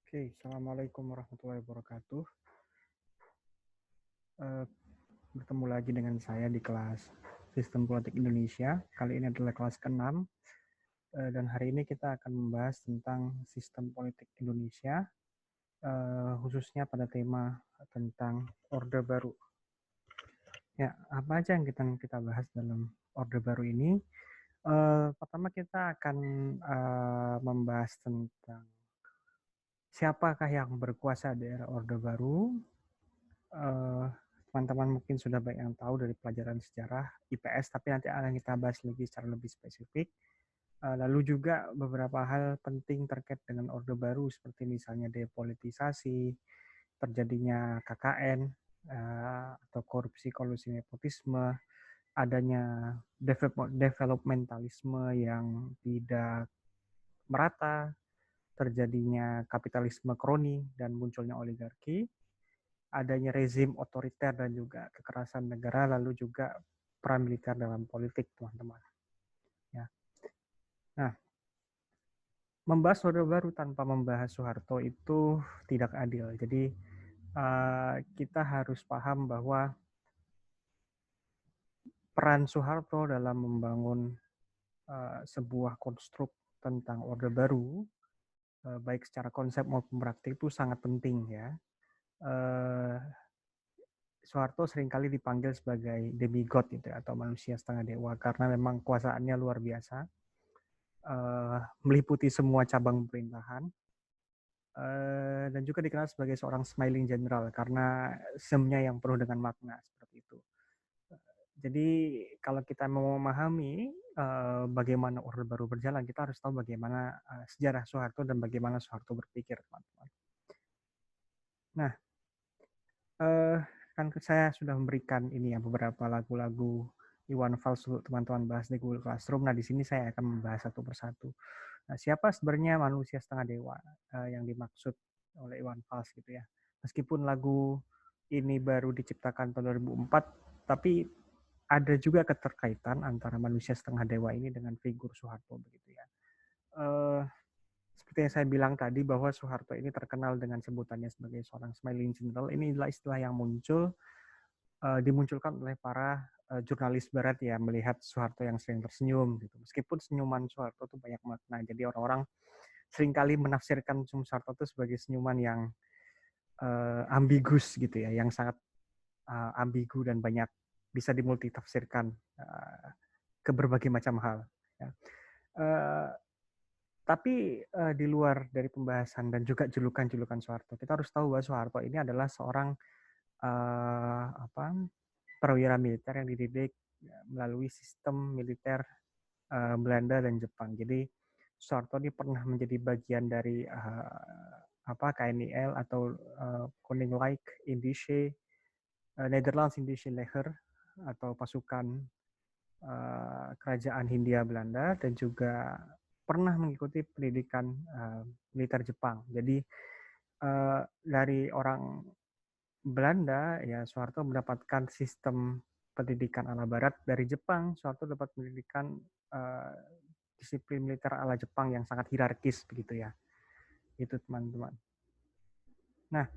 Oke, Assalamualaikum warahmatullahi wabarakatuh. Eh, Bertemu lagi dengan saya di kelas Sistem Politik Indonesia. Kali ini adalah kelas ke-6. Dan hari ini kita akan membahas tentang sistem politik Indonesia, khususnya pada tema tentang Orde Baru. Ya, apa aja yang kita bahas dalam Orde Baru ini? Pertama kita akan membahas tentang siapakah yang berkuasa di era Orde Baru. eh, Teman-teman mungkin sudah banyak yang tahu dari pelajaran sejarah IPS, tapi nanti akan kita bahas lagi secara lebih spesifik. Lalu juga beberapa hal penting terkait dengan Orde Baru, seperti misalnya depolitisasi, terjadinya KKN, atau korupsi, kolusi, nepotisme, adanya developmentalisme yang tidak merata, terjadinya kapitalisme kroni, dan munculnya oligarki, adanya rezim otoriter dan juga kekerasan negara, lalu juga peran militer dalam politik, teman-teman. Ya. Nah, membahas Orde Baru tanpa membahas Soeharto itu tidak adil. Jadi kita harus paham bahwa peran Soeharto dalam membangun sebuah konstruk tentang Orde Baru, baik secara konsep maupun praktik, itu sangat penting ya. Soeharto seringkali dipanggil sebagai demigod gitu, atau manusia setengah dewa, karena memang kuasaannya luar biasa, meliputi semua cabang pemerintahan, dan juga dikenal sebagai seorang smiling general karena semnya yang penuh dengan makna seperti itu. Jadi kalau kita mau memahami bagaimana Orde Baru berjalan, kita harus tahu bagaimana sejarah Soeharto dan bagaimana Soeharto berpikir, teman-teman. Nah, kan saya sudah memberikan ini ya beberapa lagu-lagu Iwan Fals untuk teman-teman bahas di Google Classroom. Nah, di sini saya akan membahas satu persatu. Nah, siapa sebenarnya manusia setengah dewa yang dimaksud oleh Iwan Fals gitu ya. Meskipun lagu ini baru diciptakan tahun 2004, tapi ada juga keterkaitan antara manusia setengah dewa ini dengan figur Soeharto begitu ya. Eh, Seperti yang saya bilang tadi bahwa Soeharto ini terkenal dengan sebutannya sebagai seorang smiling general. Ini adalah istilah yang dimunculkan oleh para jurnalis barat ya, melihat Soeharto yang sering tersenyum gitu. Meskipun senyuman Soeharto itu banyak makna. Jadi orang-orang seringkali menafsirkan Soeharto itu sebagai senyuman yang ambigus gitu ya, yang sangat ambigu dan banyak bisa dimultitafsirkan ke berbagai macam hal. Ya. Uh, tapi di luar dari pembahasan dan juga julukan-julukan Soeharto, kita harus tahu bahwa Soeharto ini adalah seorang perwira militer yang dididik melalui sistem militer Belanda dan Jepang. Jadi Soeharto ini pernah menjadi bagian dari KNIL atau Koninklijk Indische Nederlands Indische Leger, atau pasukan kerajaan Hindia Belanda, dan juga pernah mengikuti pendidikan militer Jepang. Jadi dari orang Belanda ya, Soeharto mendapatkan sistem pendidikan ala Barat. Dari Jepang, Soeharto dapat pendidikan uh, disiplin militer ala Jepang yang sangat hierarkis begitu ya. Itu teman-teman. Nah,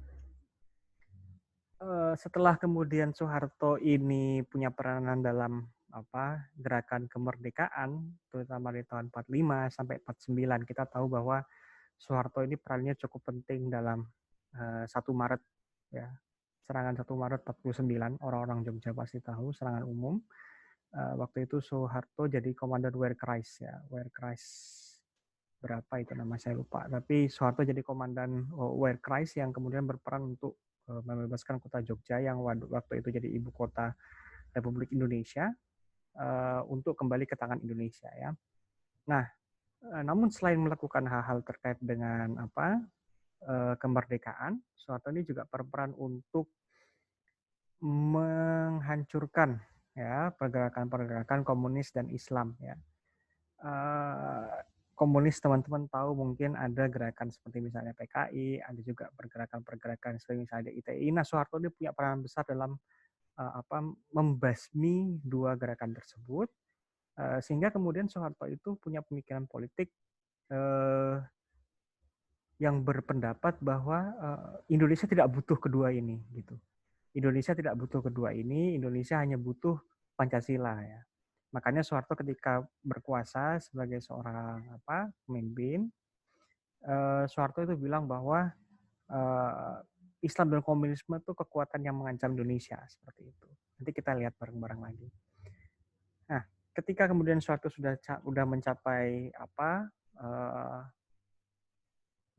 setelah kemudian Soeharto ini punya peranan dalam gerakan kemerdekaan, terutama di tahun 45 sampai 49, kita tahu bahwa Soeharto ini perannya cukup penting dalam 1 Maret ya. Serangan 1 Maret 49, orang-orang Jogja pasti tahu, serangan umum. Waktu itu Soeharto jadi komandan Wehrkreis ya. Wehrkreis berapa itu nama saya lupa. Tapi Soeharto jadi komandan Wehrkreis yang kemudian berperan untuk membebaskan kota Jogja yang waktu itu jadi ibu kota Republik Indonesia, untuk kembali ke tangan Indonesia ya. Nah, namun selain melakukan hal-hal terkait dengan kemerdekaan, Soeharto ini juga berperan untuk menghancurkan ya pergerakan-pergerakan komunis dan Islam ya. Komunis teman-teman tahu mungkin ada gerakan seperti misalnya PKI, ada juga pergerakan-pergerakan seperti misalnya ITI. Nah, Soeharto dia punya peran besar dalam membasmi dua gerakan tersebut, sehingga kemudian Soeharto itu punya pemikiran politik yang berpendapat bahwa Indonesia tidak butuh kedua ini, gitu. Indonesia tidak butuh kedua ini, Indonesia hanya butuh Pancasila ya. Makanya Soeharto ketika berkuasa sebagai seorang pemimpin, Soeharto itu bilang bahwa Islam dan komunisme itu kekuatan yang mengancam Indonesia seperti itu. Nanti kita lihat bareng-bareng lagi. Nah, ketika kemudian Soeharto sudah mencapai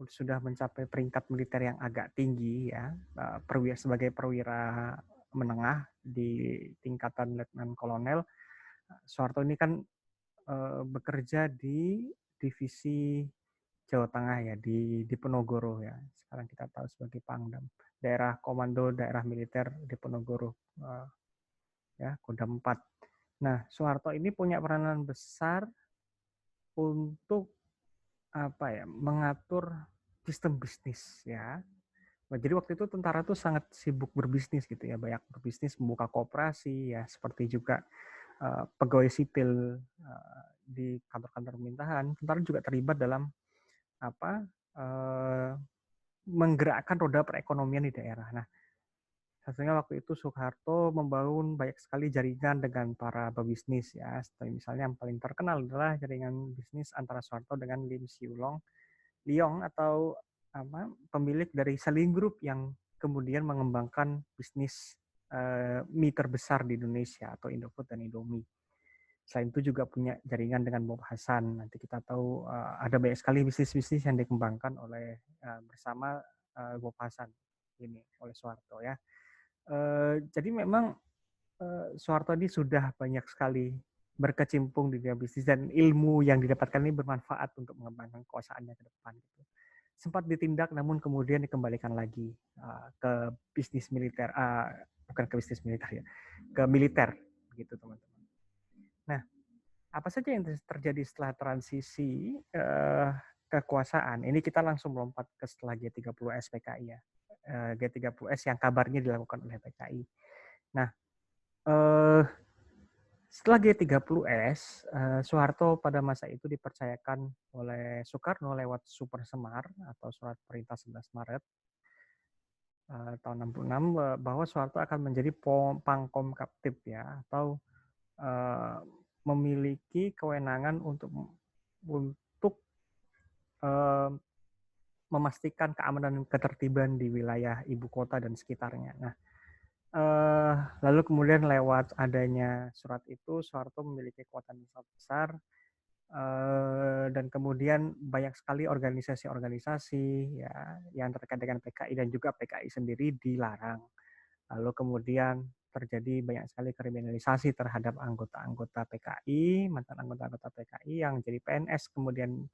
sudah mencapai peringkat militer yang agak tinggi ya, sebagai perwira menengah di tingkatan letnan kolonel, Soeharto ini kan bekerja di divisi Jawa Tengah ya, di Diponegoro ya. Sekarang kita tahu sebagai Pangdam. Daerah komando daerah militer Diponegoro ya, Kodam 4. Nah, Soeharto ini punya peranan besar untuk mengatur sistem bisnis ya. Nah, jadi waktu itu tentara tuh sangat sibuk berbisnis gitu ya, banyak berbisnis, membuka koperasi ya, seperti juga pegawai sipil di kantor-kantor pemerintahan. Tentara juga terlibat dalam menggerakkan roda perekonomian di daerah. Nah, satunya waktu itu Soeharto membangun banyak sekali jaringan dengan para pebisnis ya. Seperti misalnya yang paling terkenal adalah jaringan bisnis antara Soeharto dengan Lim Siulong Liong atau pemilik dari Saling Group yang kemudian mengembangkan bisnis mie terbesar di Indonesia atau Indofood dan Indomie. Selain itu juga punya jaringan dengan Bob Hasan. Nanti kita tahu ada banyak sekali bisnis-bisnis yang dikembangkan oleh bersama Bob Hasan ini oleh Soeharto ya. Jadi memang Soeharto ini sudah banyak sekali berkecimpung di dunia bisnis dan ilmu yang didapatkan ini bermanfaat untuk mengembangkan kekuasaannya ke depan. Sempat ditindak namun kemudian dikembalikan lagi ke bisnis militer, bukan ke bisnis militer ya, ke militer begitu teman-teman. Nah, apa saja yang terjadi setelah transisi kekuasaan? Ini kita langsung melompat ke setelah G30S PKI ya. G30S yang kabarnya dilakukan oleh PKI. Nah, setelah G30S, Soeharto pada masa itu dipercayakan oleh Soekarno lewat Super Semar atau Surat Perintah 11 Maret tahun 66 bahwa Soeharto akan menjadi Pangkom Kaptip ya, atau memiliki kewenangan untuk memastikan keamanan dan ketertiban di wilayah ibu kota dan sekitarnya. Nah, lalu kemudian lewat adanya surat itu, Soeharto memiliki kekuatan besar, dan kemudian banyak sekali organisasi-organisasi ya yang terkait dengan PKI dan juga PKI sendiri dilarang. Lalu kemudian terjadi banyak sekali kriminalisasi terhadap anggota-anggota PKI, mantan anggota-anggota PKI yang jadi PNS kemudian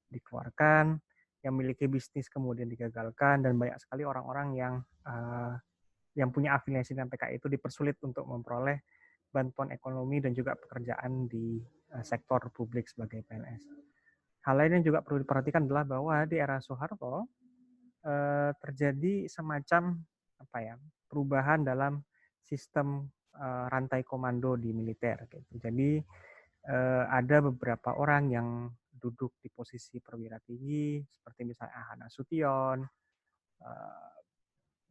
dikeluarkan, yang memiliki bisnis kemudian digagalkan, dan banyak sekali orang-orang yang punya afiliasi dengan PKI itu dipersulit untuk memperoleh bantuan ekonomi dan juga pekerjaan di sektor publik sebagai PNS. Hal lain yang juga perlu diperhatikan adalah bahwa di era Soeharto terjadi semacam perubahan dalam sistem rantai komando di militer. Gitu. Jadi ada beberapa orang yang duduk di posisi perwira tinggi, seperti misalnya Ahana Sution,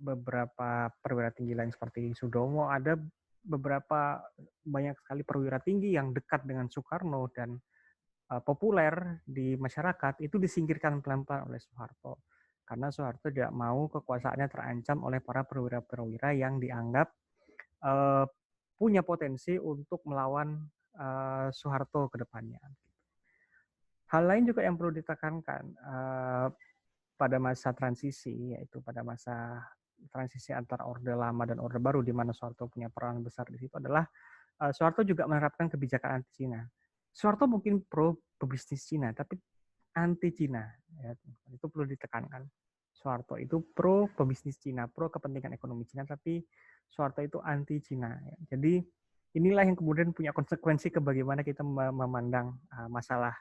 beberapa perwira tinggi lain seperti Sudomo, ada beberapa banyak sekali perwira tinggi yang dekat dengan Soekarno dan populer di masyarakat itu disingkirkan pelan-pelan oleh Soeharto. Karena Soeharto tidak mau kekuasaannya terancam oleh para perwira-perwira yang dianggap punya potensi untuk melawan Soeharto ke depannya. Hal lain juga yang perlu ditekankan pada masa transisi, yaitu pada masa transisi antara Orde Lama dan Orde Baru, di mana Soeharto punya peran besar di situ adalah Soeharto juga menerapkan kebijakan anti Cina. Soeharto mungkin pro pebisnis Cina, tapi anti Cina. Ya, itu perlu ditekankan. Soeharto itu pro pebisnis Cina, pro kepentingan ekonomi Cina, tapi Soeharto itu anti Cina. Ya. Jadi inilah yang kemudian punya konsekuensi ke bagaimana kita memandang masalah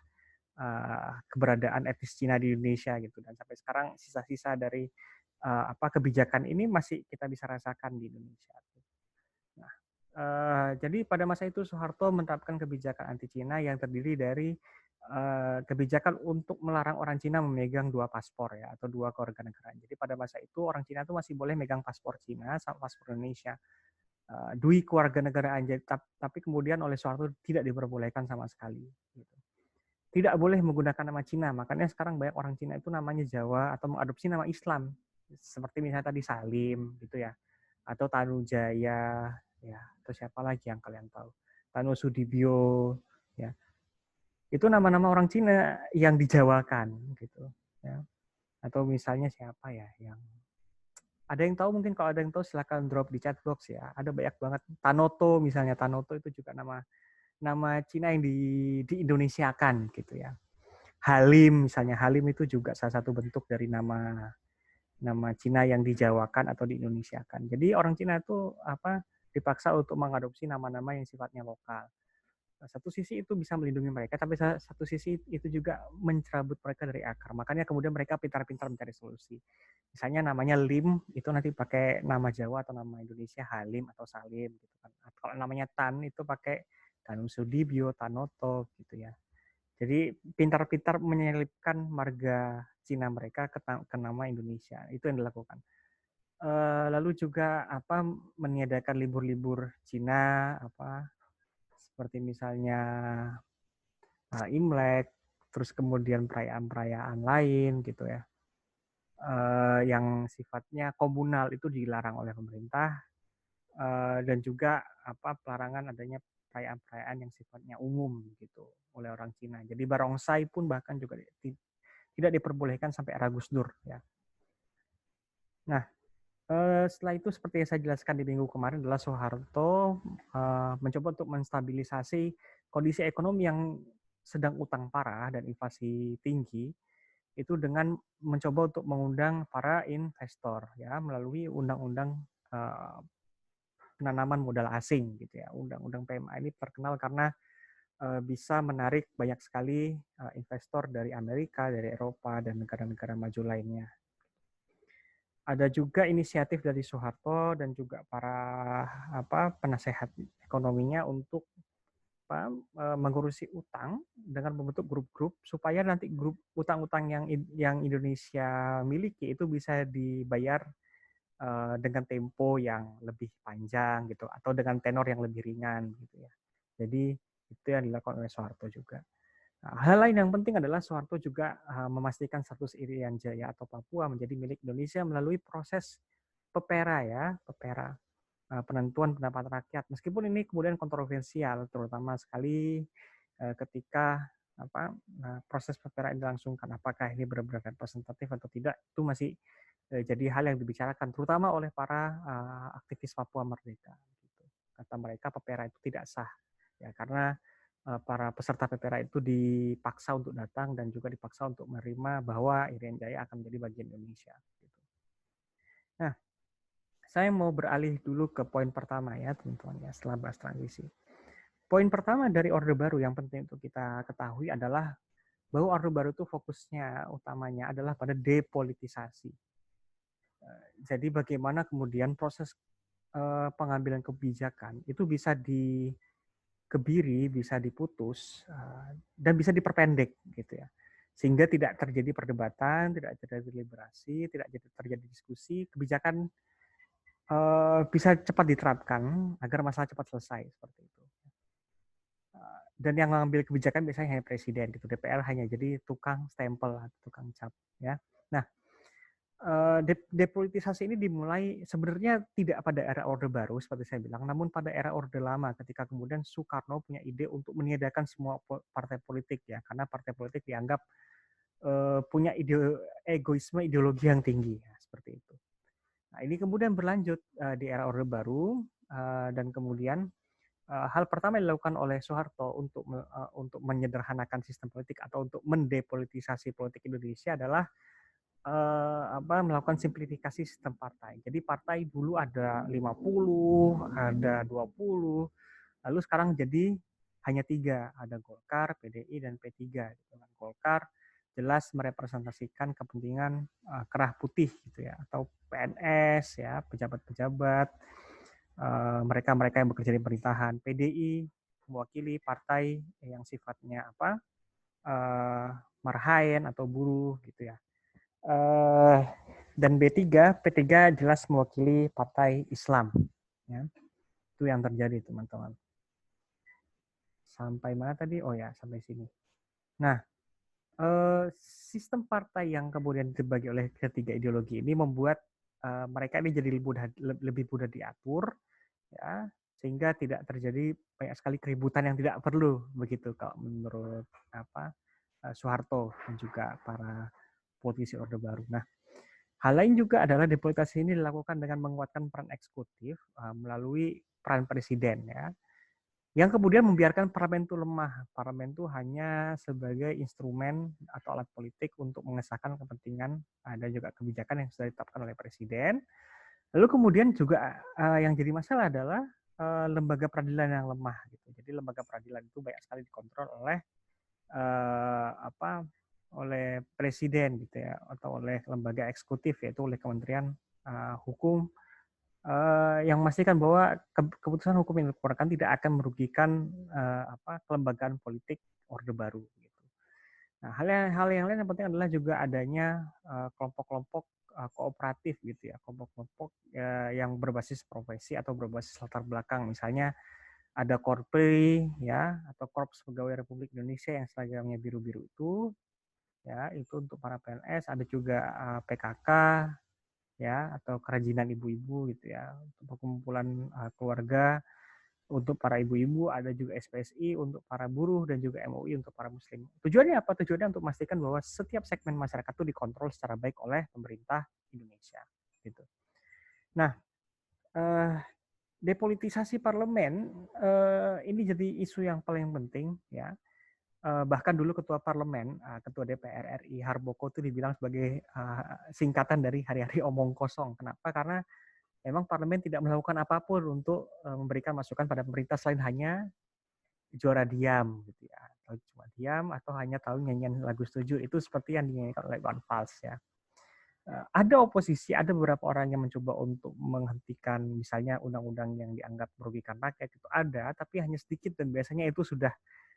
keberadaan etnis Cina di Indonesia gitu. Dan sampai sekarang sisa-sisa dari kebijakan ini masih kita bisa rasakan di Indonesia. Nah, jadi pada masa itu Soeharto menerapkan kebijakan anti Cina yang terdiri dari kebijakan untuk melarang orang Cina memegang 2 paspor ya, atau 2 kewarganegaraan. Jadi pada masa itu orang Cina itu masih boleh megang paspor Cina sama paspor Indonesia. Dui kewarganegaraan, tapi kemudian oleh Soeharto tidak diperbolehkan sama sekali. Gitu. Tidak boleh menggunakan nama Cina, makanya sekarang banyak orang Cina itu namanya Jawa atau mengadopsi nama Islam. Seperti misalnya tadi Salim gitu ya, atau Tanujaya ya, atau siapa lagi yang kalian tahu, Tanu Sudibyo ya, itu nama-nama orang Cina yang dijawakan gitu ya. Atau misalnya siapa ya yang ada yang tahu, mungkin kalau ada yang tahu silakan drop di chat box ya. Ada banyak banget. Tanoto misalnya, Tanoto itu juga nama Cina yang di-Indonesiakan gitu ya. Halim misalnya, Halim itu juga salah satu bentuk dari nama Cina yang dijawakan atau di-Indonesiakan. Jadi orang Cina itu dipaksa untuk mengadopsi nama-nama yang sifatnya lokal. Satu sisi itu bisa melindungi mereka, tapi satu sisi itu juga mencerabut mereka dari akar. Makanya kemudian mereka pintar-pintar mencari solusi. Misalnya namanya Lim, itu nanti pakai nama Jawa atau nama Indonesia Halim atau Salim. Gitu kan. Kalau namanya Tan, itu pakai Tanu Sudibyo, Tanoto gitu ya. Jadi pintar-pintar menyelipkan marga Cina mereka ke nama Indonesia. Itu yang dilakukan. Lalu juga meniadakan libur-libur Cina, seperti misalnya Imlek, terus kemudian perayaan-perayaan lain gitu ya, yang sifatnya komunal itu dilarang oleh pemerintah, dan juga pelarangan adanya perayaan-perayaan yang sifatnya umum gitu oleh orang Cina. Jadi barongsai pun bahkan juga tidak diperbolehkan sampai era Gus Dur ya. Nah, setelah itu seperti yang saya jelaskan di minggu kemarin adalah Soeharto mencoba untuk menstabilisasi kondisi ekonomi yang sedang utang parah dan inflasi tinggi itu dengan mencoba untuk mengundang para investor ya melalui undang-undang penanaman modal asing gitu ya. Undang-undang PMA ini terkenal karena bisa menarik banyak sekali investor dari Amerika, dari Eropa dan negara-negara maju lainnya. Ada juga inisiatif dari Soeharto dan juga para penasehat ekonominya untuk mengurusi utang dengan membentuk grup-grup supaya nanti grup utang-utang yang Indonesia miliki itu bisa dibayar dengan tempo yang lebih panjang gitu atau dengan tenor yang lebih ringan gitu ya. Jadi itu yang dilakukan oleh Soeharto juga. Nah, hal lain yang penting adalah Soeharto juga memastikan status Irian Jaya atau Papua menjadi milik Indonesia melalui proses PEPERA ya, PEPERA, penentuan pendapat rakyat. Meskipun ini kemudian kontroversial, terutama sekali ketika proses PEPERA ini dilangsungkan, apakah ini benar-benar representatif atau tidak, itu masih jadi hal yang dibicarakan, terutama oleh para aktivis Papua Merdeka. Gitu. Kata mereka PEPERA itu tidak sah, ya karena para peserta PEPERA itu dipaksa untuk datang dan juga dipaksa untuk menerima bahwa Irian Jaya akan menjadi bagian Indonesia. Gitu. Nah, saya mau beralih dulu ke poin pertama ya teman-teman ya setelah bahas transisi. Poin pertama dari Orde Baru yang penting untuk kita ketahui adalah bahwa Orde Baru itu fokusnya utamanya adalah pada depolitisasi. Jadi bagaimana kemudian proses pengambilan kebijakan itu bisa dikebiri, bisa diputus, dan bisa diperpendek gitu ya. Sehingga tidak terjadi perdebatan, tidak terjadi deliberasi, tidak terjadi diskusi, kebijakan bisa cepat diterapkan agar masalah cepat selesai seperti itu. Dan yang mengambil kebijakan biasanya hanya presiden gitu, DPR hanya jadi tukang stempel atau tukang cap ya. Nah, depolitisasi ini dimulai sebenarnya tidak pada era Orde Baru seperti saya bilang, namun pada era Orde Lama ketika kemudian Soekarno punya ide untuk meniadakan semua partai politik ya, karena partai politik dianggap punya egoisme ideologi yang tinggi ya, seperti itu. Nah, ini kemudian berlanjut di era Orde Baru dan kemudian hal pertama yang dilakukan oleh Soeharto untuk menyederhanakan sistem politik atau untuk mendepolitisasi politik Indonesia adalah melakukan simplifikasi sistem partai. Jadi partai dulu ada 50, ada 20, lalu sekarang jadi hanya 3, ada Golkar, PDI, dan P3. Golkar jelas merepresentasikan kepentingan kerah putih gitu ya, atau PNS ya, pejabat-pejabat, mereka-mereka yang bekerja di pemerintahan. PDI mewakili partai yang sifatnya marhaen atau buruh gitu ya. Dan P3 jelas mewakili partai Islam. Ya. Itu yang terjadi teman-teman. Sampai mana tadi? Oh ya, sampai sini. Nah, sistem partai yang kemudian dibagi oleh ketiga ideologi ini membuat mereka ini jadi lebih mudah diatur, ya, sehingga tidak terjadi banyak sekali keributan yang tidak perlu begitu kalau menurut Soeharto dan juga para politisi Orde Baru. Nah, hal lain juga adalah depolitisasi ini dilakukan dengan menguatkan peran eksekutif melalui peran presiden, ya, yang kemudian membiarkan parlemen itu lemah. Parlemen itu hanya sebagai instrumen atau alat politik untuk mengesahkan kepentingan dan juga kebijakan yang sudah ditetapkan oleh presiden. Lalu kemudian juga yang jadi masalah adalah lembaga peradilan yang lemah. Gitu. Jadi lembaga peradilan itu banyak sekali dikontrol oleh oleh presiden gitu ya, atau oleh lembaga eksekutif yaitu oleh Kementerian Hukum, yang memastikan bahwa keputusan hukum yang dikeluarkan tidak akan merugikan kelembagaan politik Orde Baru. Gitu. Nah, hal yang lain yang penting adalah juga adanya kelompok-kelompok kooperatif gitu ya, kelompok-kelompok yang berbasis profesi atau berbasis latar belakang, misalnya ada Korpri ya, atau Korps Pegawai Republik Indonesia yang seragamnya biru-biru itu, ya, itu untuk para PNS. Ada juga PKK ya, atau kerajinan ibu-ibu gitu ya, untuk perkumpulan keluarga untuk para ibu-ibu. Ada juga SPSI untuk para buruh dan juga MUI untuk para muslim. Tujuannya apa? Tujuannya untuk memastikan bahwa setiap segmen masyarakat itu dikontrol secara baik oleh pemerintah Indonesia gitu. Nah, depolitisasi parlemen ini jadi isu yang paling penting ya. Bahkan dulu ketua parlemen, ketua DPR RI Harboko itu dibilang sebagai singkatan dari hari-hari omong kosong. Kenapa? Karena memang parlemen tidak melakukan apapun untuk memberikan masukan pada pemerintah selain hanya juara diam gitu ya, atau cuma diam atau hanya tahu nyanyian lagu setuju. Itu seperti yang dinyanyikan oleh Iwan Fals ya. Ada oposisi, ada beberapa orang yang mencoba untuk menghentikan misalnya undang-undang yang dianggap merugikan rakyat, itu ada, tapi hanya sedikit dan biasanya itu sudah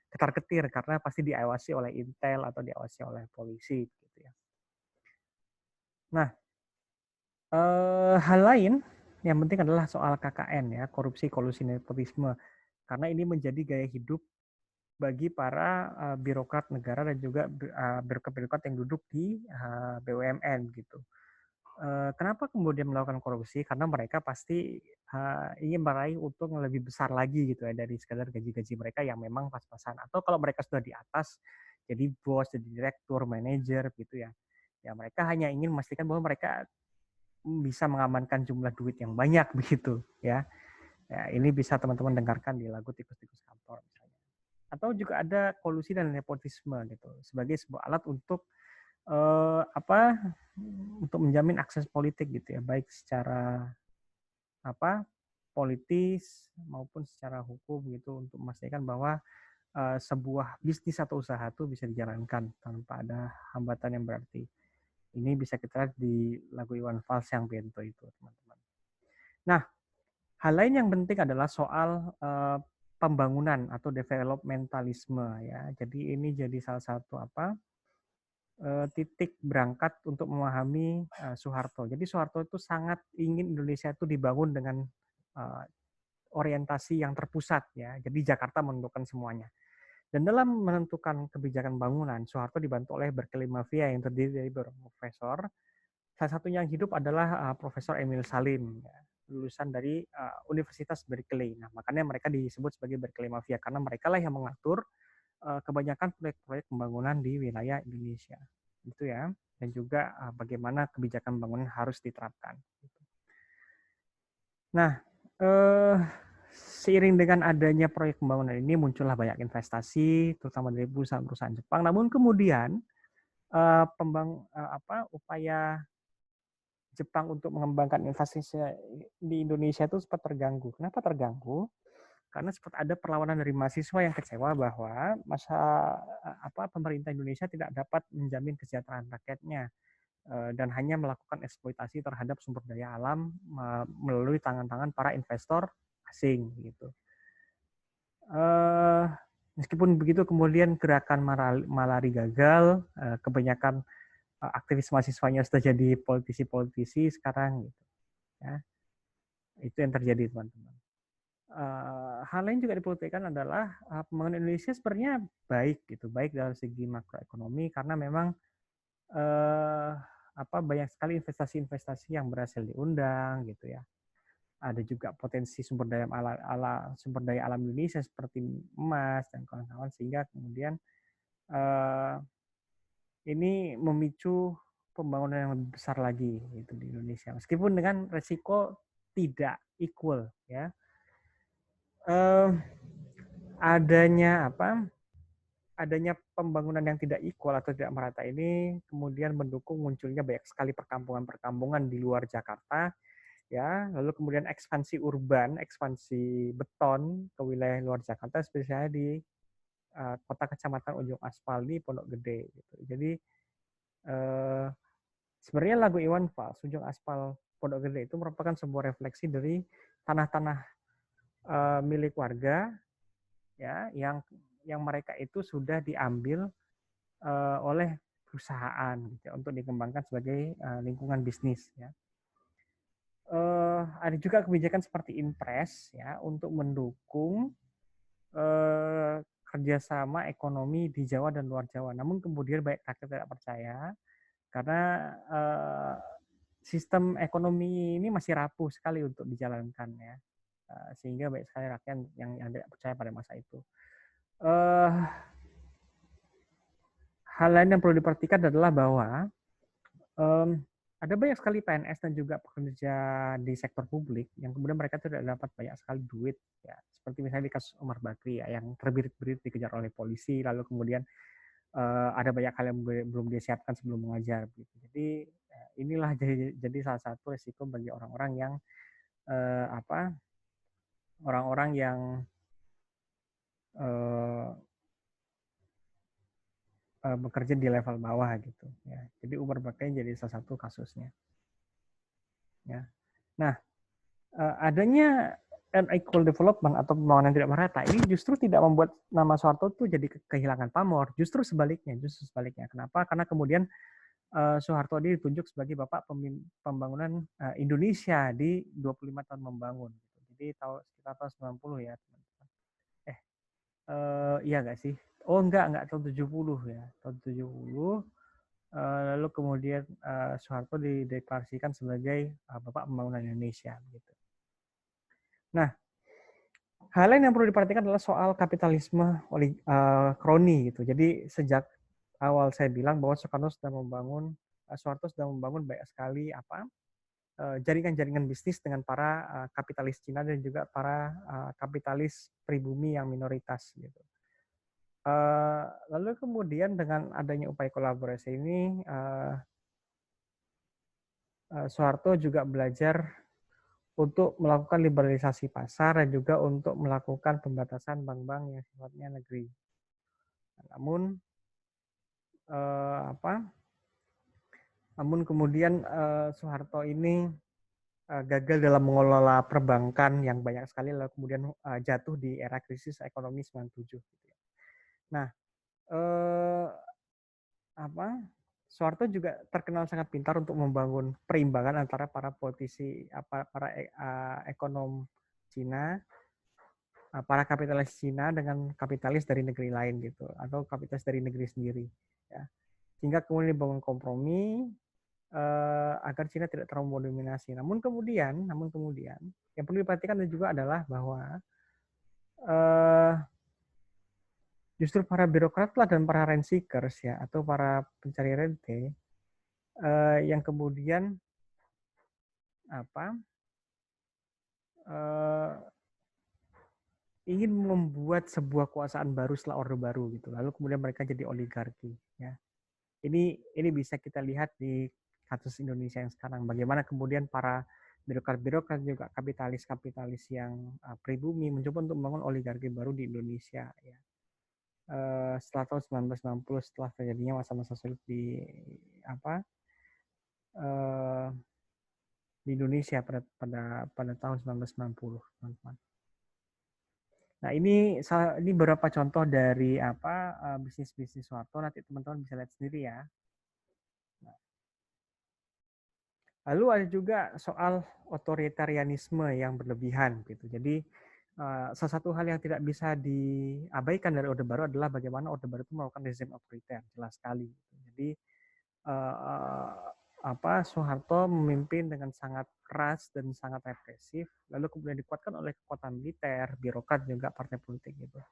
ketar-ketir karena pasti diawasi oleh intel atau diawasi oleh polisi gitu ya. Nah, hal lain yang penting adalah soal KKN ya, korupsi, kolusi, nepotisme, karena ini menjadi gaya hidup bagi para birokrat negara dan juga birokrat-birokrat yang duduk di BUMN gitu. Kenapa kemudian melakukan korupsi? Karena mereka pasti ingin meraih untung yang lebih besar lagi gitu ya dari sekadar gaji-gaji mereka yang memang pas-pasan. Atau kalau mereka sudah di atas, jadi bos, jadi direktur, manajer gitu ya. Ya mereka hanya ingin memastikan bahwa mereka bisa mengamankan jumlah duit yang banyak begitu ya. Ya ini bisa teman-teman dengarkan di lagu Tikus-Tikus Kantor misalnya. Atau juga ada kolusi dan nepotisme gitu sebagai sebuah alat untuk untuk menjamin akses politik gitu ya, baik secara politis maupun secara hukum gitu, untuk memastikan bahwa sebuah bisnis atau usaha itu bisa dijalankan tanpa ada hambatan yang berarti. Ini bisa kita lihat di lagu Iwan Fals yang Bento itu, teman-teman. Nah, hal lain yang penting adalah soal pembangunan atau developmentalisme ya. Jadi ini jadi salah satu titik berangkat untuk memahami Soeharto. Jadi Soeharto itu sangat ingin Indonesia itu dibangun dengan orientasi yang terpusat ya. Jadi Jakarta menentukan semuanya. Dan dalam menentukan kebijakan bangunan, Soeharto dibantu oleh Berkeley Mafia yang terdiri dari beberapa profesor. Salah satunya yang hidup adalah Profesor Emil Salim, ya, lulusan dari Universitas Berkeley. Nah, makanya mereka disebut sebagai Berkeley Mafia karena mereka lah yang mengatur kebanyakan proyek-proyek pembangunan di wilayah Indonesia. Gitu ya. Dan juga bagaimana kebijakan pembangunan harus diterapkan. Nah, seiring dengan adanya proyek pembangunan ini muncullah banyak investasi, terutama dari perusahaan-perusahaan Jepang. Namun kemudian upaya Jepang untuk mengembangkan investasi di Indonesia itu sempat terganggu. Kenapa terganggu? Karena sempat ada perlawanan dari mahasiswa yang kecewa bahwa pemerintah Indonesia tidak dapat menjamin kesejahteraan rakyatnya dan hanya melakukan eksploitasi terhadap sumber daya alam melalui tangan-tangan para investor asing gitu. Meskipun begitu kemudian gerakan Malari gagal, kebanyakan aktivis mahasiswanya sudah jadi politisi-politisi sekarang gitu ya. Itu yang terjadi teman-teman. Hal lain juga diperhatikan adalah pembangunan Indonesia sebenarnya baik gitu, baik dalam segi makroekonomi karena memang banyak sekali investasi-investasi yang berhasil diundang gitu ya. Ada juga potensi sumber daya alam Indonesia seperti emas dan kawan-kawan sehingga kemudian ini memicu pembangunan yang lebih besar lagi itu di Indonesia. Meskipun dengan resiko tidak equal ya. Adanya adanya pembangunan yang tidak equal atau tidak merata ini kemudian mendukung munculnya banyak sekali perkampungan-perkampungan di luar Jakarta ya, lalu kemudian ekspansi urban, ekspansi beton ke wilayah luar Jakarta, spesialnya di kota kecamatan Ujung Aspal di Pondok Gede. Gitu. Jadi sebenarnya lagu Iwan Fals, Ujung Aspal Pondok Gede itu merupakan sebuah refleksi dari tanah-tanah milik warga ya, yang mereka itu sudah diambil oleh perusahaan gitu, ya, untuk dikembangkan sebagai lingkungan bisnis. Ya. Ada juga kebijakan seperti Impres ya untuk mendukung kerjasama ekonomi di Jawa dan luar Jawa. Namun kemudian banyak rakyat tidak percaya karena sistem ekonomi ini masih rapuh sekali untuk dijalankan ya, sehingga banyak sekali rakyat yang tidak percaya pada masa itu. Hal lain yang perlu diperhatikan adalah bahwa ada banyak sekali PNS dan juga pekerja di sektor publik yang kemudian mereka tidak dapat banyak sekali duit ya, seperti misalnya di kasus Omar Bakri ya, yang terbirit-birit dikejar oleh polisi lalu kemudian ada banyak hal yang belum disiapkan sebelum mengajar gitu. Jadi inilah jadi salah satu risiko bagi orang-orang yang orang-orang yang bekerja di level bawah gitu ya. Jadi Umar Bakri jadi salah satu kasusnya ya. Nah, adanya unequal development atau pembangunan tidak merata ini justru tidak membuat nama Soeharto itu jadi kehilangan pamor, justru sebaliknya. Kenapa? Karena kemudian Soeharto ini ditunjuk sebagai bapak pembangunan Indonesia di 25 tahun membangun. Jadi sekitar tahun 90 ya, teman-teman. Iya nggak sih? Oh enggak tahun 70 ya. Tahun 70 lalu kemudian Soeharto dideklarasikan sebagai bapak pembangunan Indonesia gitu. Nah, hal lain yang perlu diperhatikan adalah soal kapitalisme kroni gitu. Jadi sejak awal saya bilang bahwa Soeharto sudah membangun banyak sekali jaringan-jaringan bisnis dengan para kapitalis Cina dan juga para kapitalis pribumi yang minoritas gitu. Lalu kemudian dengan adanya upaya kolaborasi ini, Soeharto juga belajar untuk melakukan liberalisasi pasar dan juga untuk melakukan pembatasan bank-bank yang sifatnya negeri. Namun kemudian Soeharto ini gagal dalam mengelola perbankan yang banyak sekali, lalu kemudian jatuh di era krisis ekonomi 97. Nah, Soeharto juga terkenal sangat pintar untuk membangun perimbangan antara para politisi, para ekonom Cina, para kapitalis Cina dengan kapitalis dari negeri lain gitu, atau kapitalis dari negeri sendiri. Ya. Sehingga kemudian dibangun kompromi agar Cina tidak terlalu mendominasi. Namun kemudian yang perlu diperhatikan juga adalah bahwa justru para birokratlah dan para rent seekers ya, atau para pencari rente yang kemudian ingin membuat sebuah kekuasaan baru setelah Orde Baru gitu. Lalu kemudian mereka jadi oligarki ya. Ini bisa kita lihat di kasus Indonesia yang sekarang, bagaimana kemudian para birokrat juga kapitalis yang pribumi mencoba untuk membangun oligarki baru di Indonesia ya. Setelah tahun 1990, setelah terjadinya masa-masa sulit di Indonesia pada tahun 1990, teman-teman. Nah, ini beberapa contoh dari bisnis-bisnis Soeharto, nanti teman-teman bisa lihat sendiri ya. Nah, lalu ada juga soal otoritarianisme yang berlebihan gitu. Jadi salah satu hal yang tidak bisa diabaikan dari Orde Baru adalah bagaimana Orde Baru itu melakukan rezim otoriter, jelas sekali. Jadi eh, Soeharto memimpin dengan sangat keras dan sangat represif, lalu kemudian dikuatkan oleh kekuatan militer, birokrat juga partai politik gitu.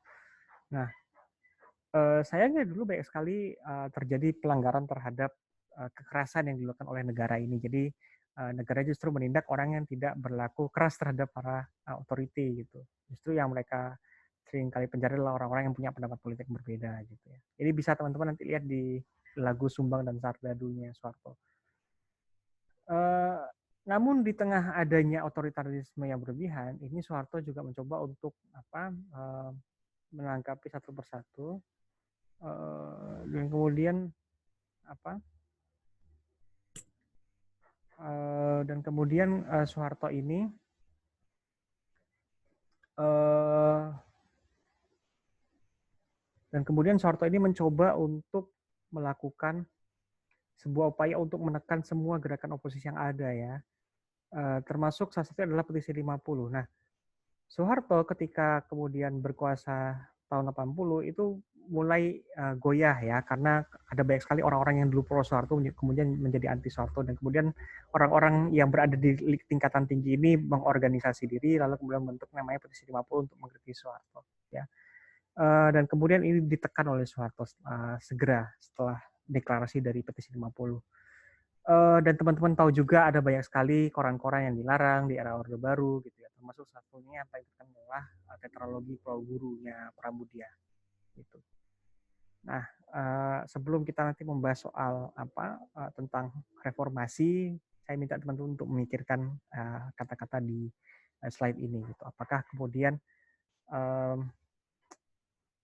Nah, sayangnya dulu banyak sekali terjadi pelanggaran terhadap kekerasan yang dilakukan oleh negara ini. Jadi negara justru menindak orang yang tidak berlaku keras terhadap para otoriti gitu. Justru yang mereka sering kali penjara adalah orang-orang yang punya pendapat politik berbeda gitu ya. Jadi bisa teman-teman nanti lihat di lagu Sumbang dan Sardadunya Soeharto. Namun di tengah adanya otoritarisme yang berlebihan, ini Soeharto juga mencoba untuk menanggapi satu persatu dan kemudian apa Soeharto ini mencoba untuk melakukan sebuah upaya untuk menekan semua gerakan oposisi yang ada ya, termasuk salah satunya adalah petisi 50. Nah, Soeharto ketika kemudian berkuasa tahun 80 itu mulai goyah ya, karena ada banyak sekali orang-orang yang dulu pro Soeharto kemudian menjadi anti Soeharto, dan kemudian orang-orang yang berada di tingkatan tinggi ini mengorganisasi diri lalu kemudian membentuk namanya petisi 50 untuk mengkritik Soeharto ya. Dan kemudian ini ditekan oleh Soeharto segera setelah deklarasi dari petisi 50. Dan teman-teman tahu juga ada banyak sekali koran-koran yang dilarang di era Orde Baru gitu ya, termasuk satunya yang paling terkenal adalah tetralogi Pulau Gurunya Pramudia gitu. Nah, sebelum kita nanti membahas soal tentang reformasi, saya minta teman-teman untuk memikirkan kata-kata di slide ini gitu. Apakah kemudian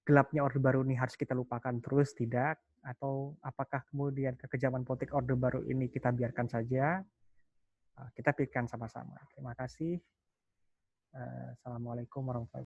gelapnya Orde Baru ini harus kita lupakan terus, tidak? Atau apakah kemudian kekejaman politik Orde Baru ini kita biarkan saja? Kita pikirkan sama-sama. Terima kasih. Assalamualaikum warahmatullahi wabarakatuh.